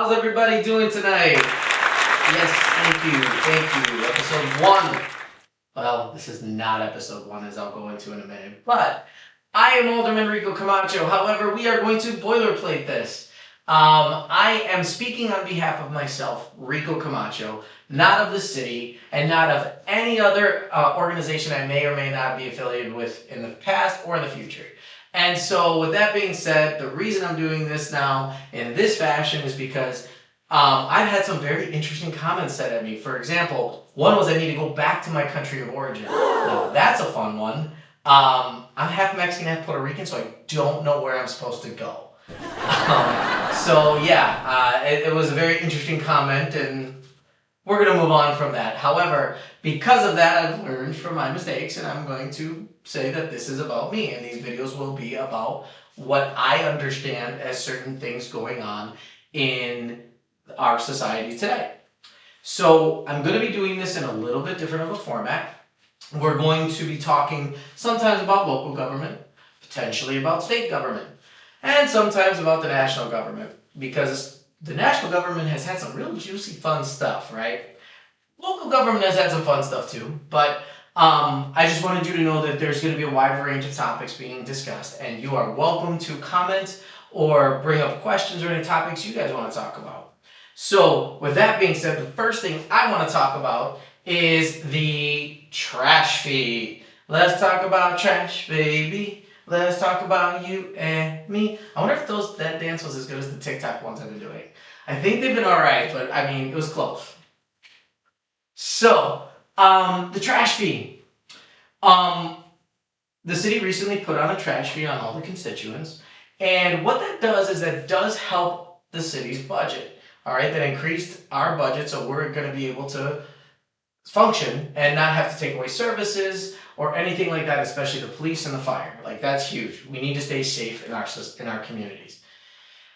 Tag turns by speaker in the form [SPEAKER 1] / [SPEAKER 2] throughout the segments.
[SPEAKER 1] How's everybody doing tonight? Yes, thank you. Episode 1. Well, this is not episode 1, as I'll go into in a minute, but I am Alderman Rico Camacho. However, we are going to boilerplate this. I am speaking on behalf of myself, Rico Camacho, not of the city, and not of any other organization I may or may not be affiliated with in the past or in the future. And so, with that being said, the reason I'm doing this now in this fashion is because I've had some very interesting comments said at me. For example, one was I need to go back to my country of origin. Now, that's a fun one. I'm half Mexican, half Puerto Rican, so I don't know where I'm supposed to go. It was a very interesting comment, and we're going to move on from that. However, because of that, I've learned from my mistakes, and I'm going to say that this is about me, and these videos will be about what I understand as certain things going on in our society today. So I'm going to be doing this in a little bit different of a format. We're going to be talking sometimes about local government, potentially about state government, and sometimes about the national government, because the national government has had some real juicy, fun stuff, right? Local government has had some fun stuff too, but I just wanted you to know that there's going to be a wide range of topics being discussed, and you are welcome to comment or bring up questions or any topics you guys want to talk about. So, with that being said, the first thing I want to talk about is the trash fee. Let's talk about trash, baby. Let's talk about you and me. I wonder if that dance was as good as the TikTok ones I've been doing. I think they've been alright, but I mean, it was close. So, the trash fee. The city recently put on a trash fee on all the constituents, and what that does is that does help the city's budget. All right, that increased our budget, so we're going to be able to function and not have to take away services or anything like that, especially the police and the fire. Like, that's huge. We need to stay safe in our communities.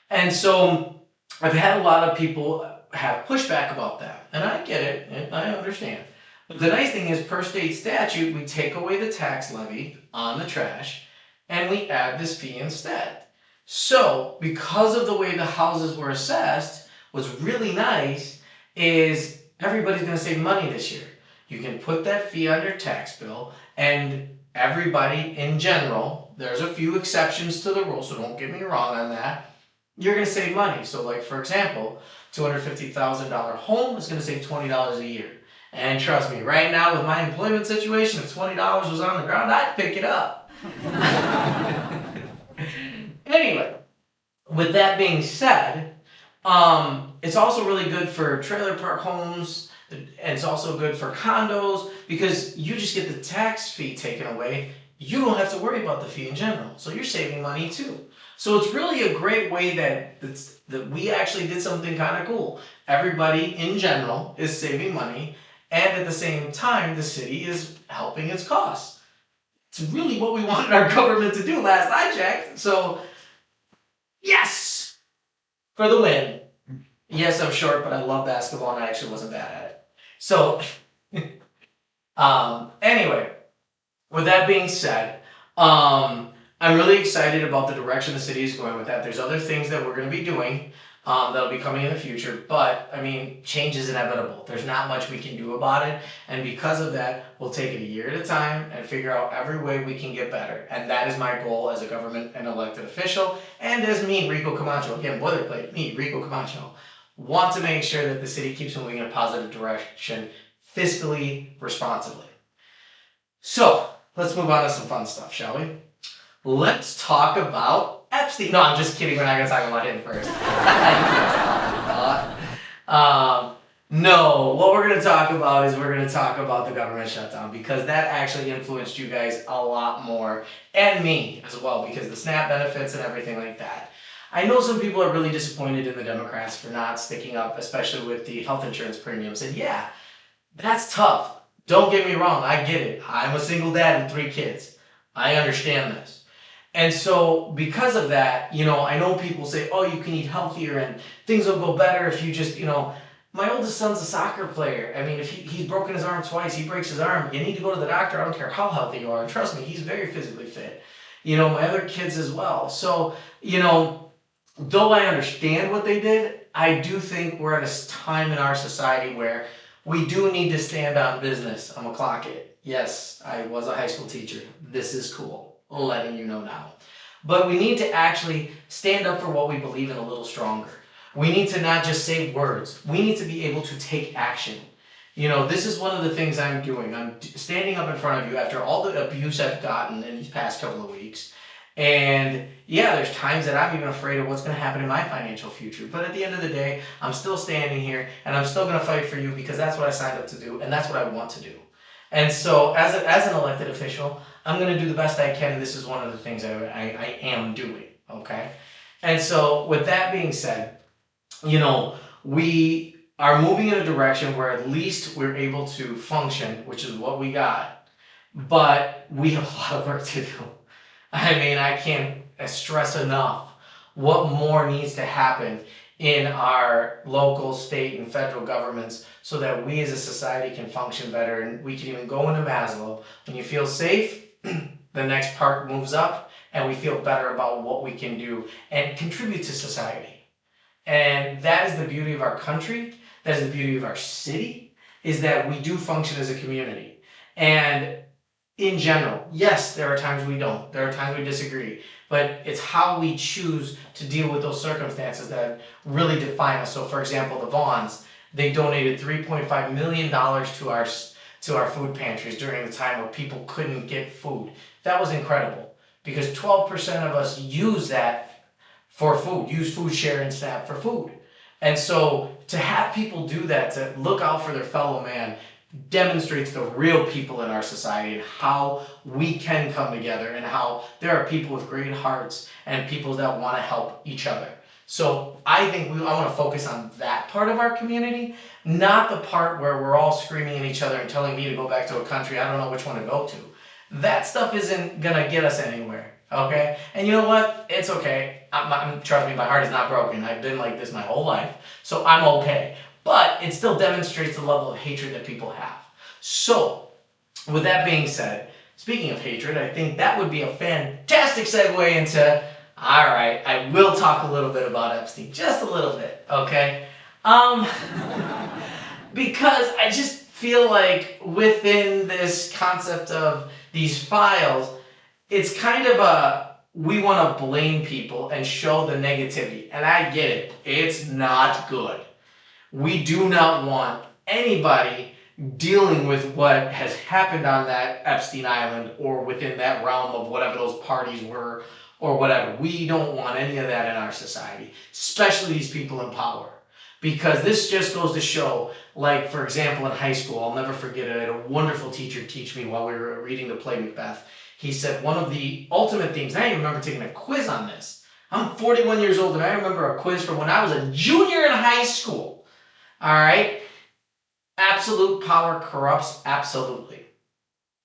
[SPEAKER 1] And so I've had a lot of people have pushback about that, and I get it, and I understand. But the nice thing is, per state statute, we take away the tax levy on the trash, and we add this fee instead. So, because of the way the houses were assessed, what's really nice is everybody's going to save money this year. You can put that fee on your tax bill, and everybody in general, there's a few exceptions to the rule, so don't get me wrong on that, you're going to save money. So, like, for example, $250,000 home is going to save $20 a year. And trust me, right now with my employment situation, if $20 was on the ground, I'd pick it up. Anyway, with that being said, it's also really good for trailer park homes, and it's also good for condos, because you just get the tax fee taken away. You don't have to worry about the fee in general, so you're saving money too. So it's really a great way that we actually did something kind of cool. Everybody in general is saving money, and at the same time, the city is helping its costs. It's really what we wanted our government to do last I checked. So, yes! For the win. Yes, I'm short, but I love basketball, and I actually wasn't bad at it. So, anyway, with that being said, I'm really excited about the direction the city is going with that. There's other things that we're going to be doing that'll be coming in the future, but I mean, change is inevitable. There's not much we can do about it, and because of that, we'll take it a year at a time and figure out every way we can get better. And that is my goal as a government and elected official, and as me, Rico Camacho, again, boilerplate, me, Rico Camacho, want to make sure that the city keeps moving in a positive direction, fiscally responsibly. So, let's move on to some fun stuff, shall we? Let's talk about Epstein. No, I'm just kidding. We're not going to talk about him first. No, what we're going to talk about is we're going to talk about the government shutdown, because that actually influenced you guys a lot more, and me as well, because the SNAP benefits and everything like that. I know some people are really disappointed in the Democrats for not sticking up, especially with the health insurance premiums. And yeah, that's tough. Don't get me wrong, I get it. I'm a single dad with 3 kids. I understand this. And so, because of that, I know people say, oh, you can eat healthier and things will go better if you just, my oldest son's a soccer player. I mean, if he's broken his arm twice, he breaks his arm, you need to go to the doctor. I don't care how healthy you are. And trust me, he's very physically fit. My other kids as well. So, though I understand what they did, I do think we're at a time in our society where we do need to stand on business. I'm gonna clock it. Yes, I was a high school teacher. This is cool. Letting you know now. But we need to actually stand up for what we believe in a little stronger. We need to not just say words. We need to be able to take action. You know, this is one of the things I'm doing. I'm standing up in front of you after all the abuse I've gotten in these past couple of weeks. And yeah, there's times that I'm even afraid of what's going to happen in my financial future. But at the end of the day, I'm still standing here and I'm still going to fight for you because that's what I signed up to do and that's what I want to do. And so, as an elected official, I'm going to do the best I can. This is one of the things I am doing. Okay. And so, with that being said, you know, we are moving in a direction where at least we're able to function, which is what we got. But we have a lot of work to do. I mean, I can't stress enough what more needs to happen in our local, state, and federal governments so that we as a society can function better. And we can even go into Maslow. When you feel safe, the next part moves up, and we feel better about what we can do and contribute to society. And that is the beauty of our country. That is the beauty of our city, is that we do function as a community. And in general, yes, there are times we don't. There are times we disagree. But it's how we choose to deal with those circumstances that really define us. So, for example, the Vaughns, they donated $3.5 million to our food pantries during the time where people couldn't get food. That was incredible because 12% of us use that for food, use food sharing SNAP for food. And so to have people do that, to look out for their fellow man, demonstrates the real people in our society and how we can come together and how there are people with great hearts and people that want to help each other. So I think I want to focus on that part of our community, not the part where we're all screaming at each other and telling me to go back to a country I don't know which one to go to. That stuff isn't going to get us anywhere. Okay? And you know what? It's okay. Trust me, my heart is not broken. I've been like this my whole life. So I'm okay. But it still demonstrates the level of hatred that people have. So, with that being said, speaking of hatred, I think that would be a fantastic segue into, alright, I will talk a little bit about Epstein. Just a little bit, okay? Because I just feel like within this concept of these files, it's kind of we want to blame people and show the negativity. And I get it. It's not good. We do not want anybody dealing with what has happened on that Epstein Island or within that realm of whatever those parties were or whatever. We don't want any of that in our society, especially these people in power. Because this just goes to show, like, for example, in high school, I'll never forget it, I had a wonderful teacher teach me while we were reading the play Macbeth. He said one of the ultimate themes, and I even remember taking a quiz on this. I'm 41 years old, and I remember a quiz from when I was a junior in high school. All right? Absolute power corrupts absolutely.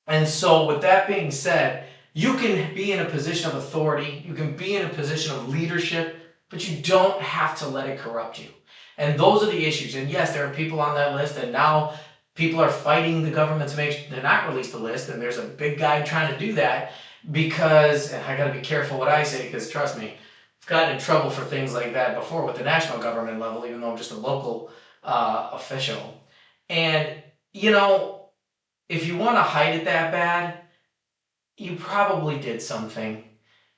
[SPEAKER 1] And so, with that being said, you can be in a position of authority, you can be in a position of leadership, but you don't have to let it corrupt you. And those are the issues. And yes, there are people on that list, and now people are fighting the government to make they're not release the list, and there's a big guy trying to do that because, and I gotta be careful what I say, because trust me, I've gotten in trouble for things like that before with the national government level, even though I'm just a local official. And, you know, if you want to hide it that bad, you probably did something.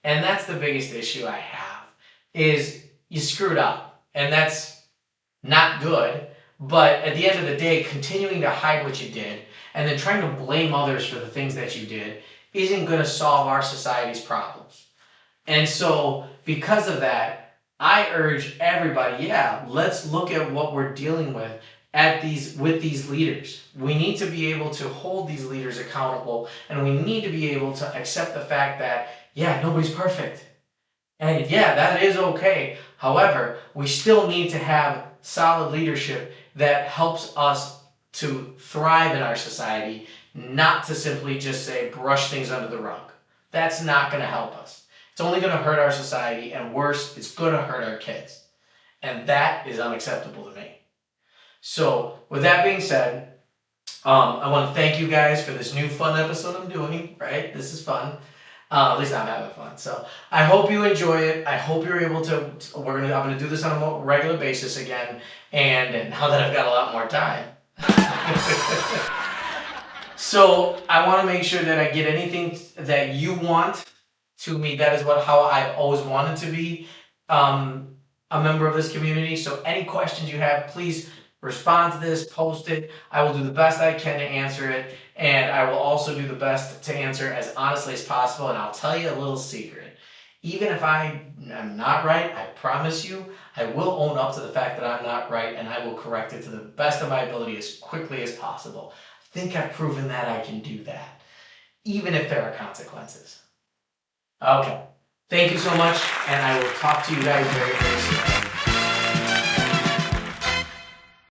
[SPEAKER 1] And that's the biggest issue I have, is you screwed up. And that's not good. But at the end of the day, continuing to hide what you did and then trying to blame others for the things that you did isn't going to solve our society's problems. And so, because of that, I urge everybody, yeah, let's look at what we're dealing with with these leaders. We need to be able to hold these leaders accountable, and we need to be able to accept the fact that, yeah, nobody's perfect. And yeah, that is okay. However, we still need to have solid leadership that helps us to thrive in our society, not to simply just say brush things under the rug. That's not going to help us. It's only going to hurt our society, and worse, it's going to hurt our kids. And that is unacceptable to me. So, with that being said, I want to thank you guys for this new fun episode I'm doing, right? This is fun. At least I'm having fun. So I hope you enjoy it. I hope you're able to. I'm gonna do this on a more regular basis again. And now that I've got a lot more time. So I want to make sure that I get anything that you want to me. That is how I've always wanted to be a member of this community. So any questions you have, please respond to this, post it. I will do the best I can to answer it, and I will also do the best to answer as honestly as possible. And I'll tell you a little secret. Even if I am not right, I promise you, I will own up to the fact that I'm not right, and I will correct it to the best of my ability as quickly as possible. I think I've proven that I can do that, even if there are consequences. Okay. Thank you so much, and I will talk to you guys very, very soon.